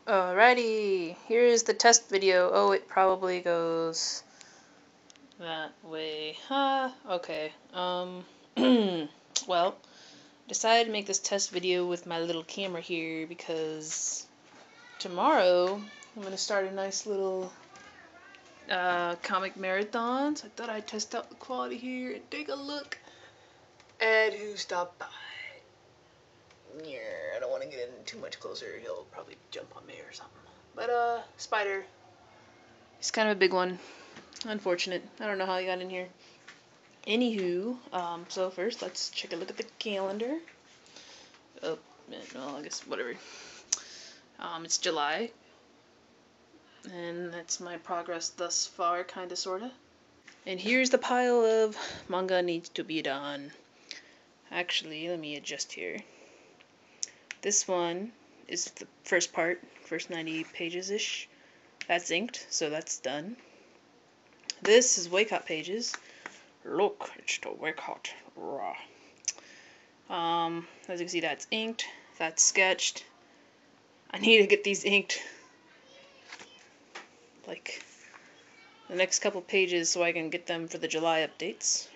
Alrighty, here's the test video. Oh, it probably goes that way. Okay. Well, decided to make this test video with my little camera here because tomorrow I'm gonna start a nice little comic marathon. So I thought I'd test out the quality here and take a look at who stopped by. Yeah, I don't want to get in too much closer. He'll probably jump on me or something. But Spider. He's kind of a big one. Unfortunate. I don't know how he got in here. Anywho, so first let's check a look at the calendar. Oh, well, I guess whatever. It's July. And that's my progress thus far, kinda, sorta. And here's the pile of manga needs to be done. Actually, let me adjust here. This one is the first part, first 90 pages-ish. That's inked, so that's done. This is wake-up pages. Look, it's the wake-up. Raw. As you can see, that's inked, that's sketched. I need to get these inked like the next couple pages so I can get them for the July updates.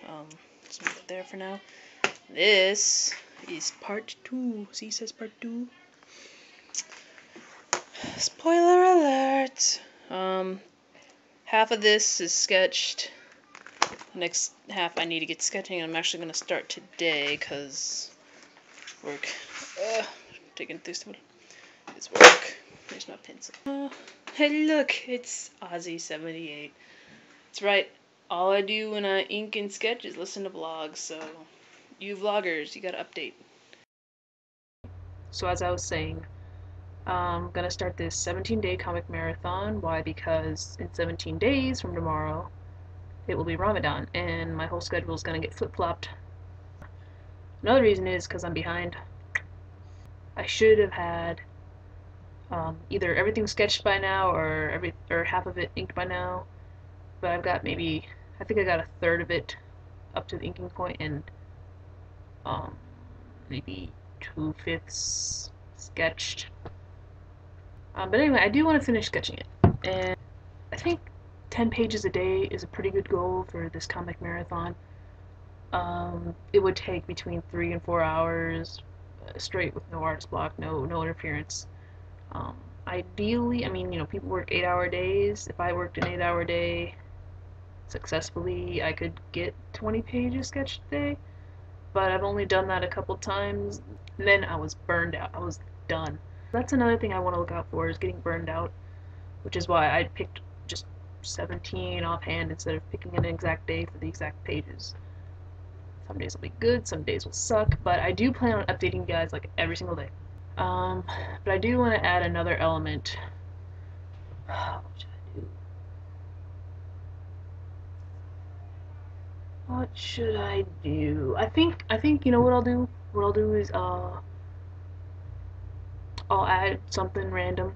Just leave it there for now. This is part 2. See, it says part 2. Spoiler alert! Half of this is sketched. The next half I need to get sketching, and I'm actually going to start today because work. Taking this work. There's my pencil. Hey look, it's Ozzy78. That's right, all I do when I ink and sketch is listen to vlogs, so you vloggers, you gotta update. So as I was saying, I'm gonna start this 17-day comic marathon. Why? Because in 17 days from tomorrow, it will be Ramadan, and my whole schedule is gonna get flip-flopped. Another reason is because I'm behind. I should have had either everything sketched by now or half of it inked by now, but I've got maybe, I think I got a third of it up to the inking point, and maybe 2/5 sketched. But anyway, I do want to finish sketching it, and I think 10 pages a day is a pretty good goal for this comic marathon. It would take between 3 and 4 hours straight with no artist block, no interference. Ideally, I mean, people work 8-hour days. If I worked an 8-hour day successfully, I could get 20 pages sketched a day, but I've only done that a couple times, and then I was burned out. I was done. That's another thing I want to look out for, is getting burned out, which is why I picked just 17 offhand instead of picking an exact day for the exact pages. Some days will be good, some days will suck, but I do plan on updating you guys like every single day. But I do want to add another element. What should I do? I think you know what I'll do? What I'll do is I'll add something random.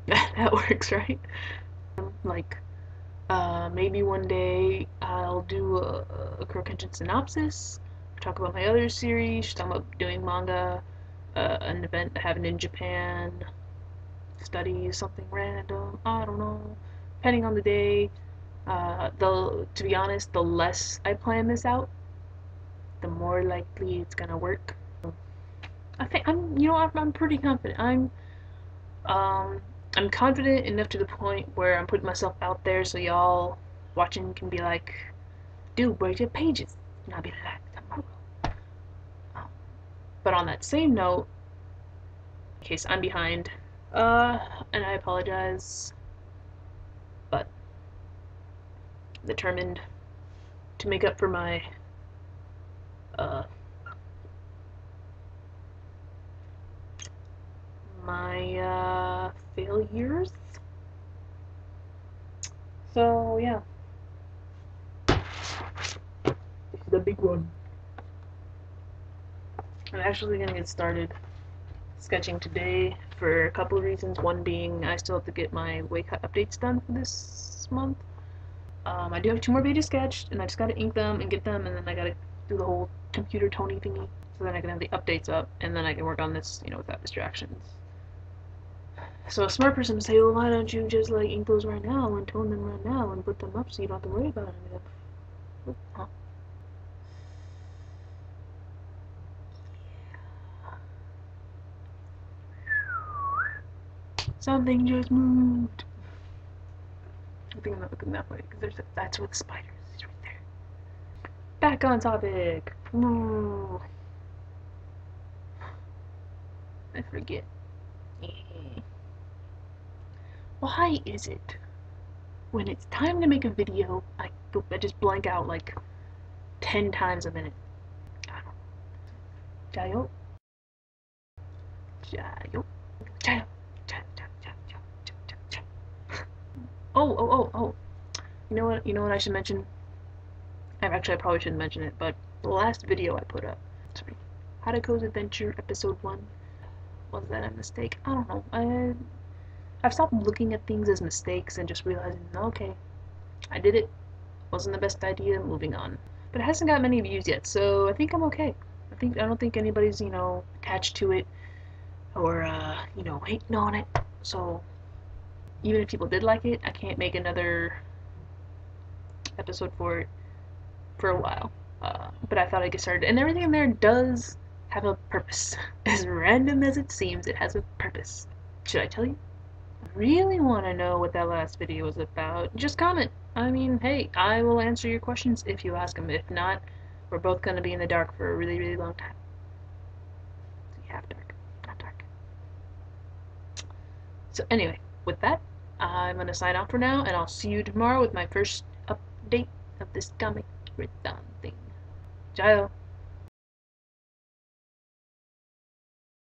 That works, right? Like maybe one day I'll do a Kurokenshin synopsis, talk about my other series, talk about doing manga, an event that happened in Japan, study something random, I don't know, depending on the day. To be honest, the less I plan this out, the more likely it's gonna work. I think I'm pretty confident. I'm confident enough to the point where I'm putting myself out there so y'all watching can be like, dude, where's your pages? And I'll be like, tomorrow. But on that same note, in case I'm behind, and I apologize, but I'm determined to make up for my failures. So yeah, this is the big one. I'm actually gonna get started sketching today for a couple of reasons. One being I still have to get my wake updates done for this month. I do have 2 more pages sketched, and I just gotta ink them and get them, and then I gotta do the whole computer Tony thingy, so then I can have the updates up, and then I can work on this, without distractions. So a smart person would say, well, why don't you just like ink those right now and tone them right now and put them up so you don't have to worry about any of them. Huh? Something just moved. I think I'm not looking that way because that's where the spider is. It's right there. Back on topic. Ooh. I forget. Why is it when it's time to make a video, I just blank out like 10 times a minute? I don't know. Jayo. Jayo. Oh. You know what I should mention? Actually, I probably shouldn't mention it, but the last video I put up, sorry, Haruko's Adventure Episode 1, was that a mistake? I don't know. I've stopped looking at things as mistakes and just realizing, okay, I did it. Wasn't the best idea, moving on. But it hasn't got many views yet, so I think I'm okay. I don't think anybody's, attached to it or, hating on it. So even if people did like it, I can't make another episode for it for a while. But I thought I'd get started. And everything in there does have a purpose. As random as it seems, it has a purpose. Should I tell you? Really want to know what that last video was about, just comment. I mean, hey, I will answer your questions if you ask them. If not, we're both going to be in the dark for a really, really long time. Half dark, not dark. So anyway, with that, I'm going to sign off for now, and I'll see you tomorrow with my first update of this comic marathon thing. Jayo!